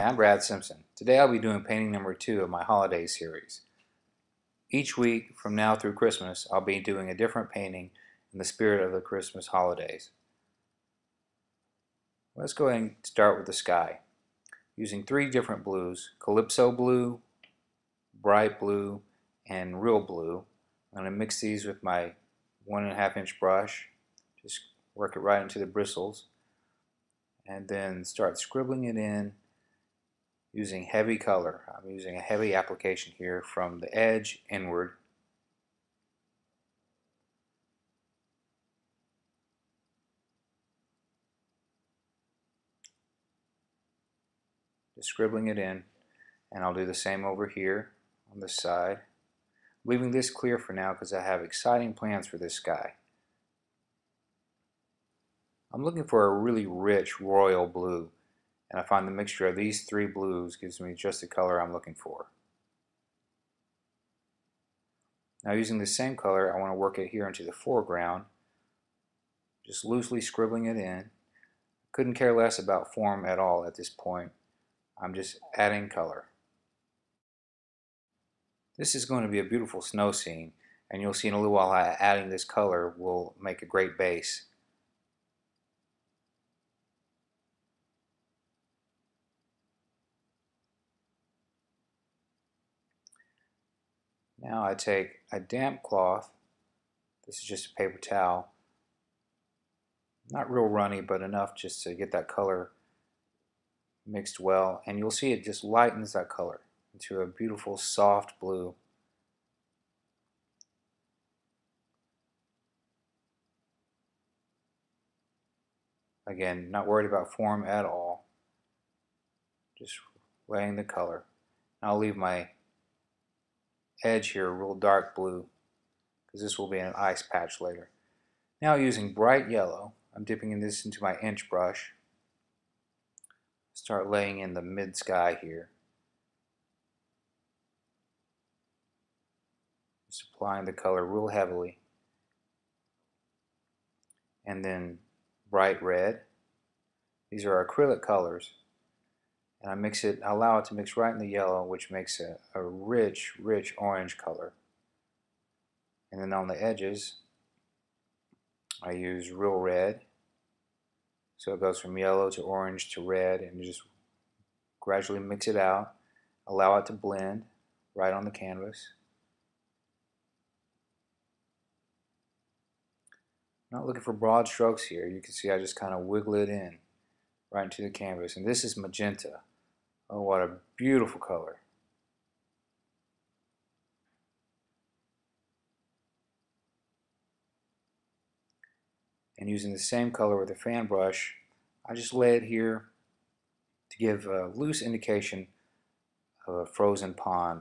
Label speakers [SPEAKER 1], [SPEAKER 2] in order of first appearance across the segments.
[SPEAKER 1] I'm Brad Simpson. Today I'll be doing painting number 2 of my holiday series. Each week from now through Christmas I'll be doing a different painting in the spirit of the Christmas holidays. Let's go ahead and start with the sky. Using 3 different blues, Calypso blue, bright blue, and real blue. I'm going to mix these with my 1.5 inch brush. Just work it right into the bristles and then start scribbling it in using heavy color. I'm using a heavy application here from the edge inward. Just scribbling it in, and I'll do the same over here on this side. Leaving this clear for now because I have exciting plans for this sky. I'm looking for a really rich royal blue, and I find the mixture of these 3 blues gives me just the color I'm looking for. Now using the same color, I want to work it here into the foreground, just loosely scribbling it in. Couldn't care less about form at all at this point. I'm just adding color. This is going to be a beautiful snow scene, and you'll see in a little while how adding this color will make a great base. Now I take a damp cloth, this is just a paper towel, not real runny but enough just to get that color mixed well, and you'll see it just lightens that color into a beautiful soft blue. Again, not worried about form at all, just laying the color. I'll leave my edge here real dark blue because this will be an ice patch later. Now using bright yellow, I'm dipping this into my inch brush. Start laying in the mid sky here. Just applying the color real heavily. And then bright red. These are acrylic colors. And I allow it to mix right in the yellow, which makes a rich, rich orange color. And then on the edges, I use real red. So it goes from yellow to orange to red, and you just gradually mix it out. Allow it to blend right on the canvas. I'm not looking for broad strokes here. You can see I just kind of wiggle it in right into the canvas. And this is magenta. Oh, what a beautiful color. And using the same color with a fan brush, I just lay it here to give a loose indication of a frozen pond.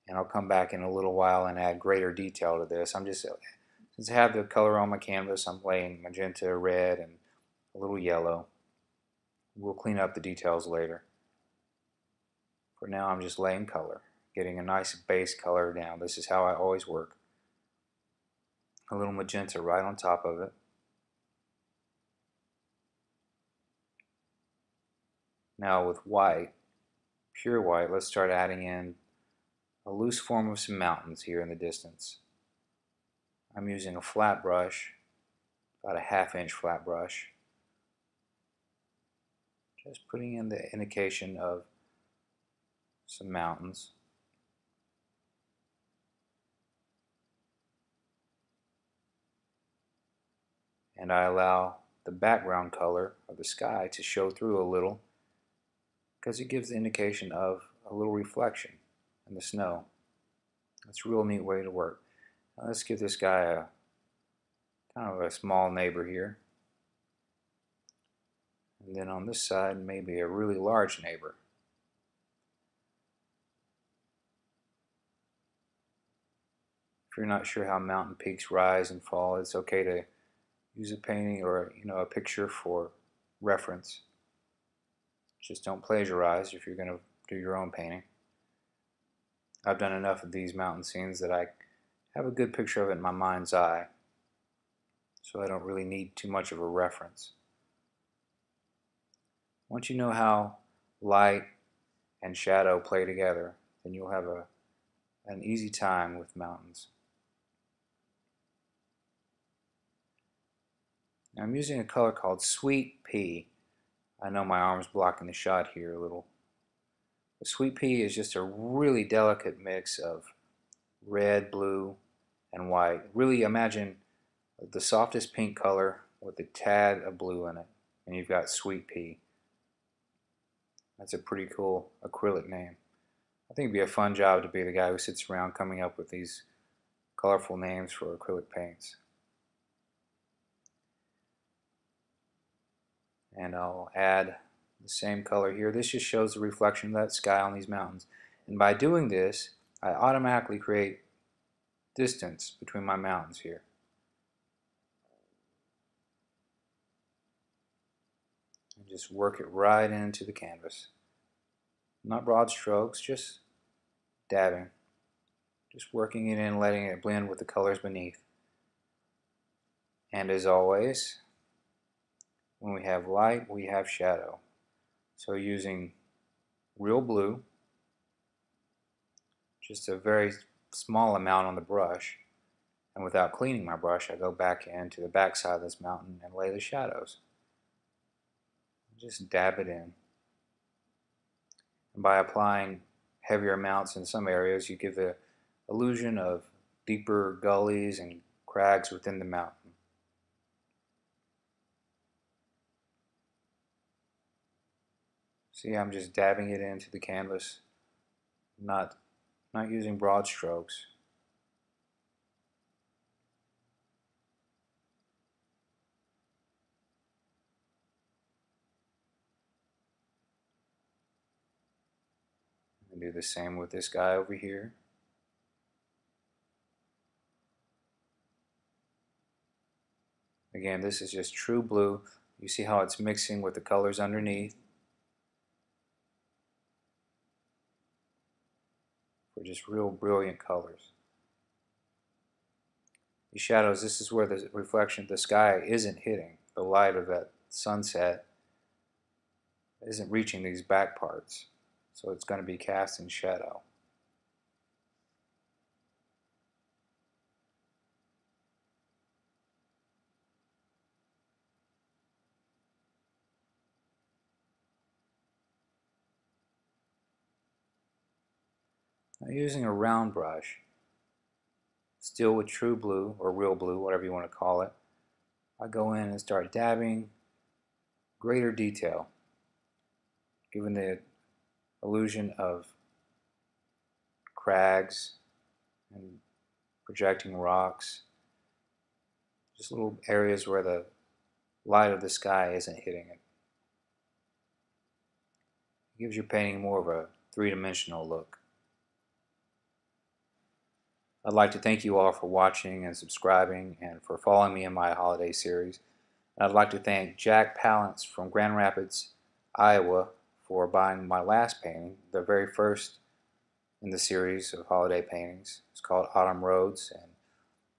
[SPEAKER 1] And I'll come back in a little while and add greater detail to this. Since I have the color on my canvas, I'm laying magenta, red, and a little yellow. We'll clean up the details later. For now, I'm just laying color, getting a nice base color down. This is how I always work. A little magenta right on top of it. Now with white, pure white, let's start adding in a loose form of some mountains here in the distance. I'm using a flat brush, about a 1/2 inch flat brush. Just putting in the indication of some mountains. And I allow the background color of the sky to show through a little because it gives the indication of a little reflection in the snow. That's a real neat way to work. Now let's give this guy a kind of a small neighbor here. And then on this side, maybe a really large neighbor. If you're not sure how mountain peaks rise and fall, it's okay to use a painting or a picture for reference. Just don't plagiarize if you're going to do your own painting. I've done enough of these mountain scenes that I have a good picture of it in my mind's eye, so I don't really need too much of a reference. Once you know how light and shadow play together, then you'll have an easy time with mountains. Now I'm using a color called Sweet Pea. I know my arm's blocking the shot here a little. The Sweet Pea is just a really delicate mix of red, blue, and white. Really imagine the softest pink color with a tad of blue in it, and you've got Sweet Pea. That's a pretty cool acrylic name. I think it'd be a fun job to be the guy who sits around coming up with these colorful names for acrylic paints. And I'll add the same color here. This just shows the reflection of that sky on these mountains. And by doing this, I automatically create distance between my mountains here. And just work it right into the canvas. Not broad strokes, just dabbing. Just working it in, letting it blend with the colors beneath. And as always, when we have light, we have shadow. So using real blue, just a very small amount on the brush, and without cleaning my brush, I go back into the back side of this mountain and lay the shadows. Just dab it in. And by applying heavier amounts in some areas, you give the illusion of deeper gullies and crags within the mountain. See, I'm just dabbing it into the canvas, not using broad strokes. And do the same with this guy over here. Again, this is just true blue. You see how it's mixing with the colors underneath for just real brilliant colors. These shadows, this is where the reflection of the sky isn't hitting. The light of that sunset isn't reaching these back parts, so it's going to be cast in shadow. Now using a round brush, still with true blue or real blue, whatever you want to call it, I go in and start dabbing greater detail, giving the illusion of crags and projecting rocks, just little areas where the light of the sky isn't hitting it. It gives your painting more of a three-dimensional look. I'd like to thank you all for watching and subscribing and for following me in my holiday series. And I'd like to thank Jack Palance from Grand Rapids, Iowa, for buying my last painting, the very first in the series of holiday paintings. It's called Autumn Roads, and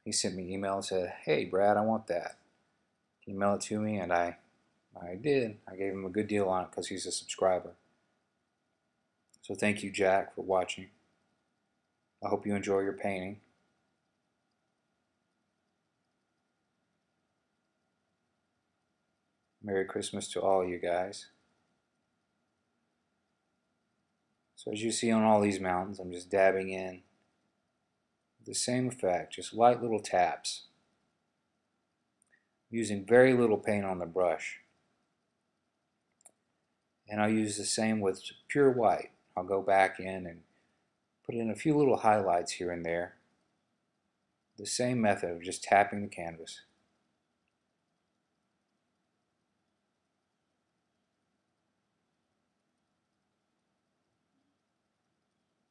[SPEAKER 1] he sent me an email and said, "Hey Brad, I want that. Can you mail it to me?" And I did. I gave him a good deal on it because he's a subscriber. So thank you, Jack, for watching. I hope you enjoy your painting. Merry Christmas to all you guys. So as you see on all these mountains, I'm just dabbing in the same effect, just light little taps, using very little paint on the brush. And I'll use the same with pure white. I'll go back in and put in a few little highlights here and there. The same method of just tapping the canvas.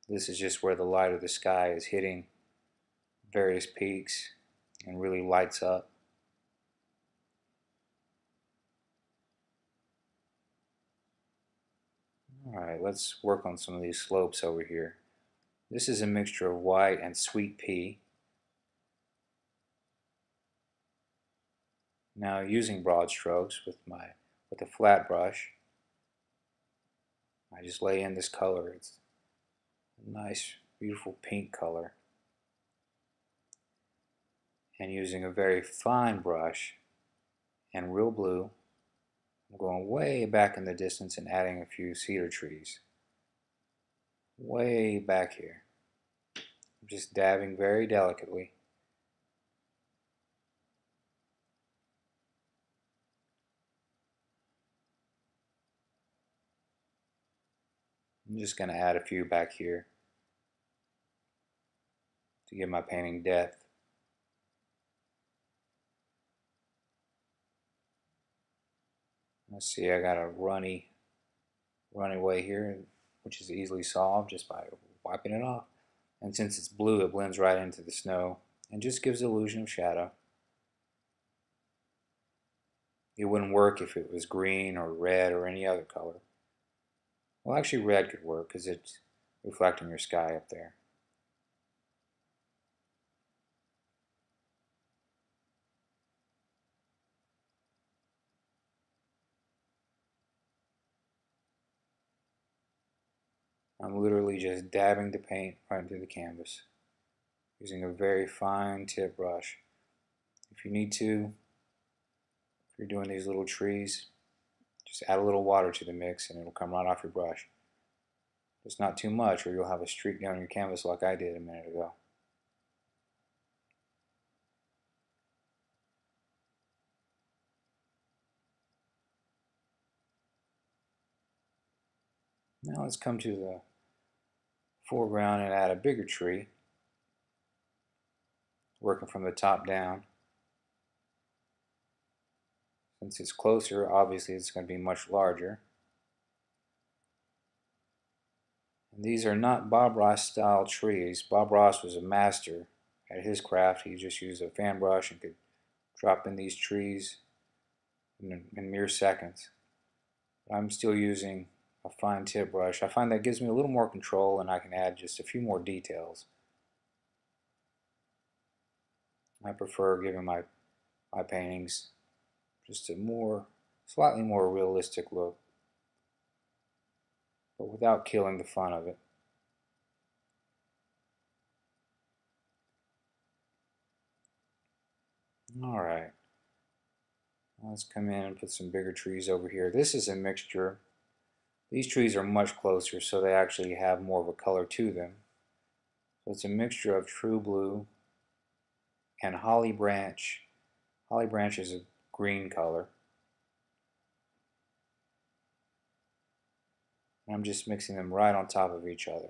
[SPEAKER 1] This is just where the light of the sky is hitting various peaks and really lights up. Alright, let's work on some of these slopes over here. This is a mixture of white and Sweet Pea. Now using broad strokes with a flat brush, I just lay in this color. It's a nice, beautiful pink color. And using a very fine brush and real blue, I'm going way back in the distance and adding a few cedar trees. Way back here. I'm just dabbing very delicately. I'm just going to add a few back here to give my painting depth. Let's see, I got a runny way here, which is easily solved just by wiping it off. And since it's blue, it blends right into the snow and just gives the illusion of shadow. It wouldn't work if it was green or red or any other color. Well, actually red could work because it's reflecting your sky up there. I'm literally just dabbing the paint right into the canvas using a very fine tip brush. If you need to, if you're doing these little trees, just add a little water to the mix and it'll come right off your brush. Just not too much or you'll have a streak down your canvas like I did a minute ago. Now let's come to the foreground and add a bigger tree, working from the top down. Since it's closer, obviously it's going to be much larger. And these are not Bob Ross style trees. Bob Ross was a master at his craft. He just used a fan brush and could drop in these trees in mere seconds. I'm still using a fine tip brush. I find that gives me a little more control and I can add just a few more details. I prefer giving my paintings just a slightly more realistic look, but without killing the fun of it. Alright, let's come in and put some bigger trees over here. This is a mixture. These trees are much closer, so they actually have more of a color to them. So it's a mixture of true blue and holly branch. Holly branch is a green color. And I'm just mixing them right on top of each other.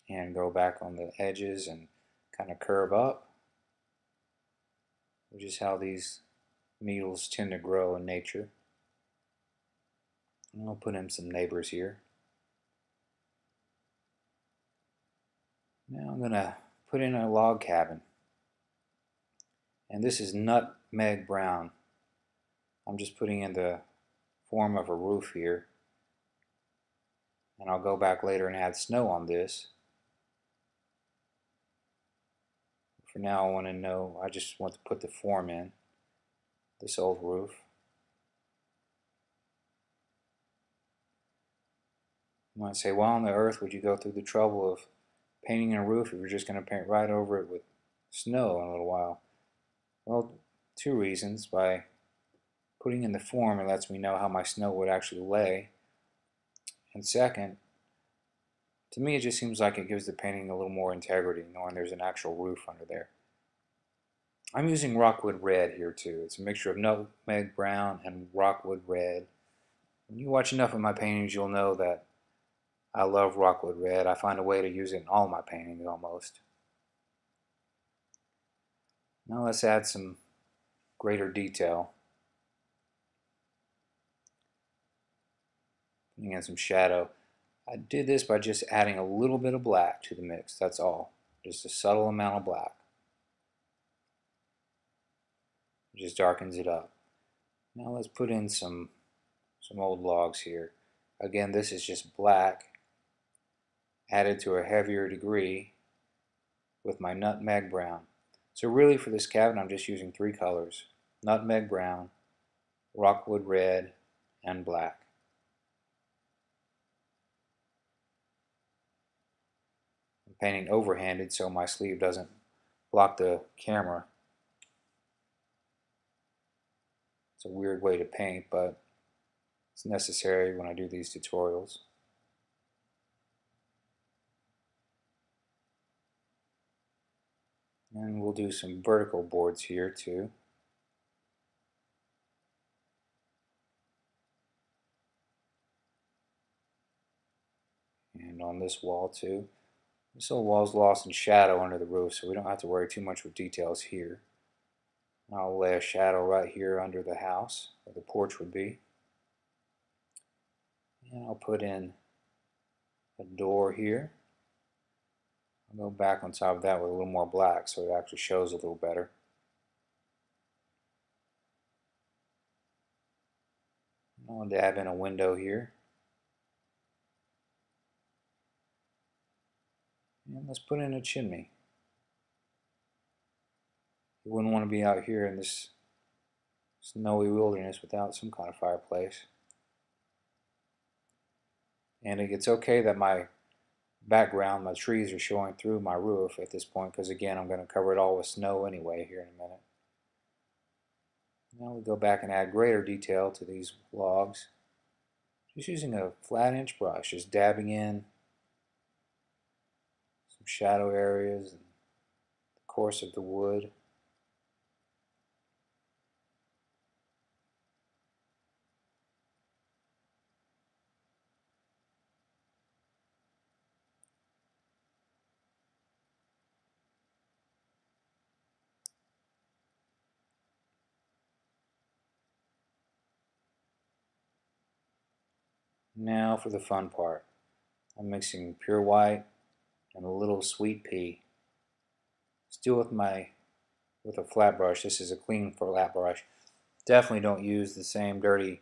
[SPEAKER 1] And go back on the edges and kind of curve up, which is how these needles tend to grow in nature. And I'll put in some neighbors here. Now I'm going to put in a log cabin. And this is nutmeg brown. I'm just putting in the form of a roof here. And I'll go back later and add snow on this. For now I just want to put the form in, this old roof. You might say, why on the earth would you go through the trouble of painting a roof if you're just going to paint right over it with snow in a little while? Well, two reasons. By putting in the form, it lets me know how my snow would actually lay. And second, to me it just seems like it gives the painting a little more integrity, knowing there's an actual roof under there. I'm using rockwood red here too. It's a mixture of nutmeg brown and rockwood red. When you watch enough of my paintings, you'll know that I love rockwood red. I find a way to use it in all my paintings almost. Now let's add some greater detail. Putting in some shadow. I did this by just adding a little bit of black to the mix, that's all. Just a subtle amount of black. It just darkens it up. Now let's put in some old logs here. Again, this is just black added to a heavier degree with my nutmeg brown. So really for this cabin I'm just using three colors: nutmeg brown, rockwood red, and black. painting overhanded so my sleeve doesn't block the camera. It's a weird way to paint, but it's necessary when I do these tutorials. And we'll do some vertical boards here too. And on this wall too. This whole wall's lost in shadow under the roof, so we don't have to worry too much with details here. I'll lay a shadow right here under the house, where the porch would be. And I'll put in a door here. I'll go back on top of that with a little more black so it actually shows a little better. I'll dab in a window here. And let's put in a chimney. You wouldn't want to be out here in this snowy wilderness without some kind of fireplace. And it's okay that my background, my trees are showing through my roof at this point, because again I'm going to cover it all with snow anyway here in a minute. Now we go back and add greater detail to these logs. Just using a flat inch brush, just dabbing in some shadow areas and the course of the wood. Now for the fun part. I'm mixing pure white and a little sweet pea. Still with a flat brush. This is a clean flat brush. Definitely don't use the same dirty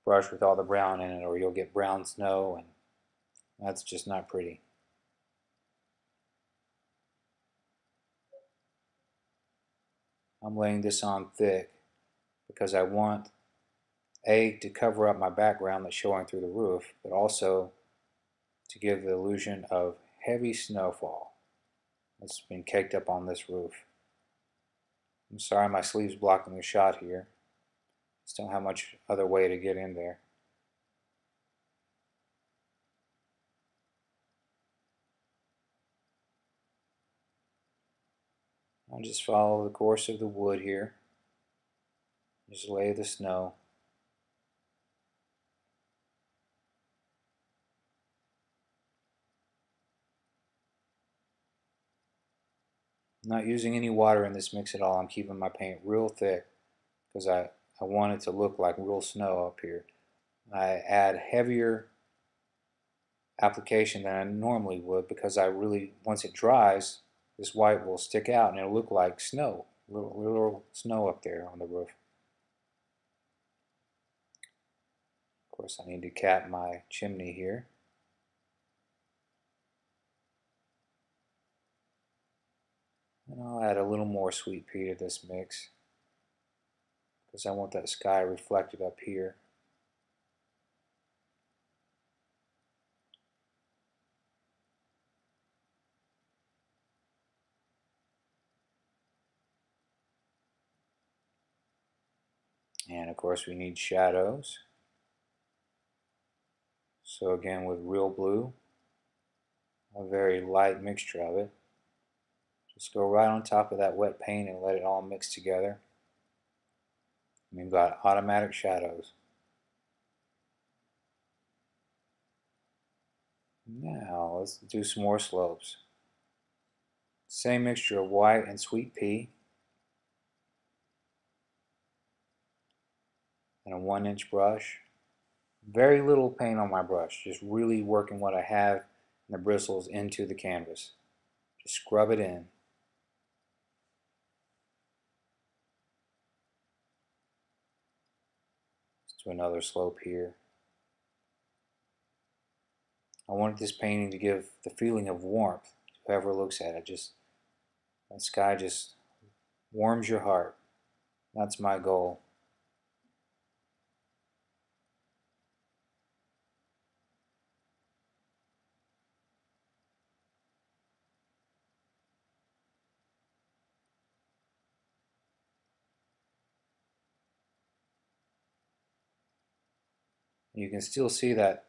[SPEAKER 1] brush with all the brown in it, or you'll get brown snow, and that's just not pretty. I'm laying this on thick because I want to cover up my background that's showing through the roof, but also to give the illusion of heavy snowfall that's been caked up on this roof. I'm sorry my sleeve's blocking the shot here. Just don't have much other way to get in there. I'll just follow the course of the wood here. Just lay the snow. I'm not using any water in this mix at all. I'm keeping my paint real thick because I want it to look like real snow up here. I add heavier application than I normally would because once it dries, this white will stick out and it'll look like snow, little snow up there on the roof. Of course, I need to cap my chimney here. And I'll add a little more sweet pea to this mix because I want that sky reflected up here. And of course we need shadows. So again with real blue, a very light mixture of it. Just go right on top of that wet paint and let it all mix together. And we've got automatic shadows. Now let's do some more slopes. Same mixture of white and sweet pea. And a 1-inch brush. Very little paint on my brush, just really working what I have in the bristles into the canvas. Just scrub it in. Let's do another slope here. I wanted this painting to give the feeling of warmth to whoever looks at it. That sky just warms your heart. That's my goal. You can still see that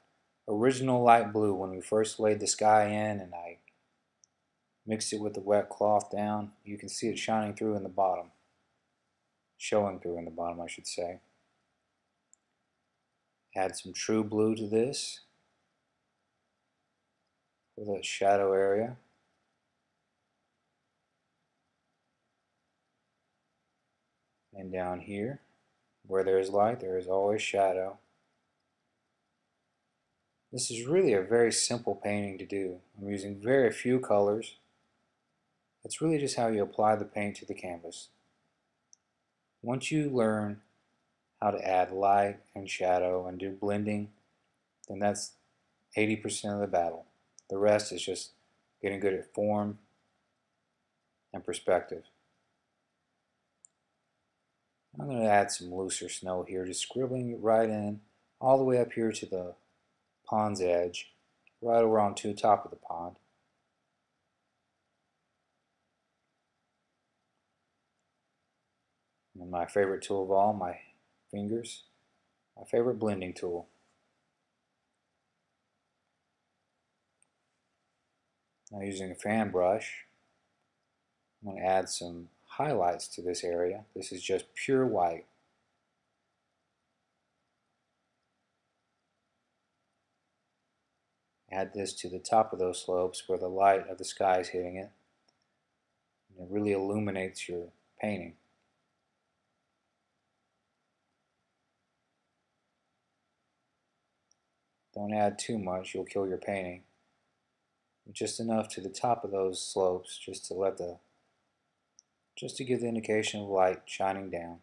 [SPEAKER 1] original light blue when we first laid the sky in and I mixed it with the wet cloth down. You can see it shining through in the bottom. Showing through in the bottom, I should say. Add some true blue to this for the shadow area. And down here, where there is light, there is always shadow. This is really a very simple painting to do. I'm using very few colors. It's really just how you apply the paint to the canvas. Once you learn how to add light and shadow and do blending, then that's 80% of the battle. The rest is just getting good at form and perspective. I'm going to add some looser snow here, just scribbling it right in, all the way up here to the pond's edge, right around to the top of the pond. And my favorite tool of all, my fingers, my favorite blending tool. Now using a fan brush, I'm going to add some highlights to this area. This is just pure white. Add this to the top of those slopes where the light of the sky is hitting it. And it really illuminates your painting. Don't add too much, you'll kill your painting. Just enough to the top of those slopes just to give the indication of light shining down.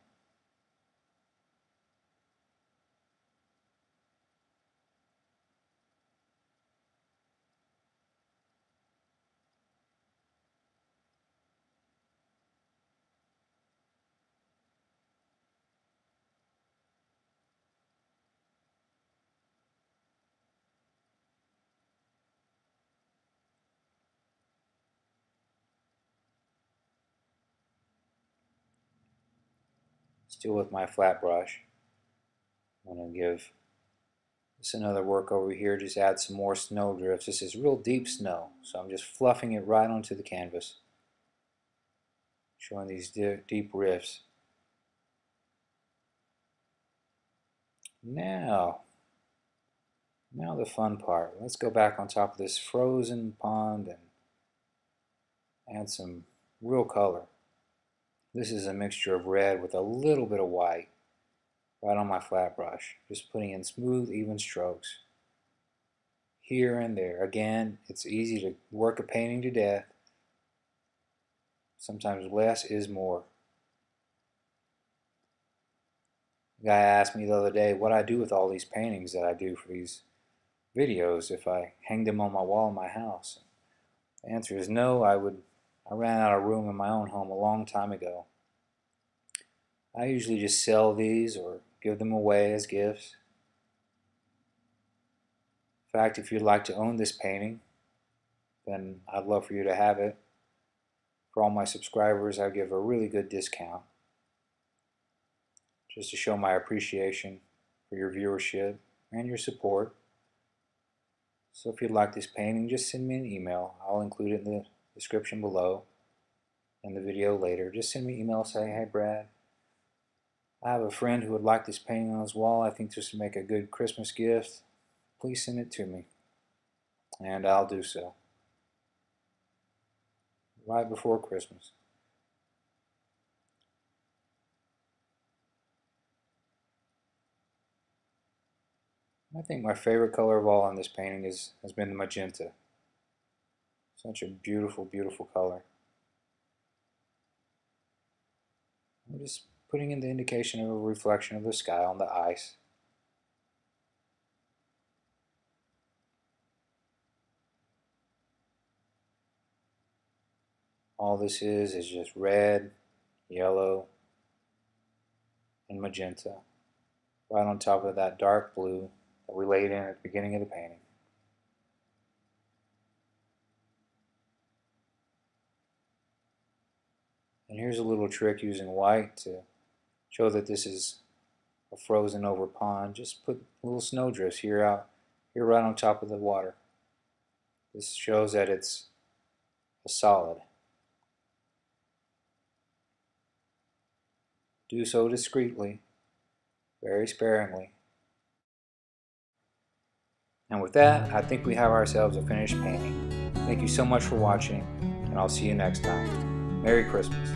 [SPEAKER 1] Still with my flat brush, I'm going to give this another work over here, just add some more snow drifts. This is real deep snow, so I'm just fluffing it right onto the canvas, showing these deep rifts. Now the fun part. Let's go back on top of this frozen pond and add some real color. This is a mixture of red with a little bit of white right on my flat brush, just putting in smooth, even strokes here and there. Again, it's easy to work a painting to death. Sometimes less is more. A guy asked me the other day what I do with all these paintings that I do for these videos, if I hang them on my wall in my house. The answer is no. I ran out of room in my own home a long time ago. I usually just sell these or give them away as gifts. In fact, if you'd like to own this painting, then I'd love for you to have it. For all my subscribers, I give a really good discount, just to show my appreciation for your viewership and your support. So if you'd like this painting, just send me an email. I'll include it in the description below and the video later. Just send me an email saying, hey Brad, I have a friend who would like this painting on his wall. I think this would make a good Christmas gift. Please send it to me, and I'll do so right before Christmas. I think my favorite color of all in this painting has been the magenta. Such a beautiful, beautiful color. I'm just putting in the indication of a reflection of the sky on the ice. All this is just red, yellow, and magenta, right on top of that dark blue that we laid in at the beginning of the painting. And here's a little trick using white to show that this is a frozen over pond, just put little snowdrifts here right on top of the water. This shows that it's a solid. Do so discreetly, very sparingly. And with that, I think we have ourselves a finished painting. Thank you so much for watching, and I'll see you next time. Merry Christmas.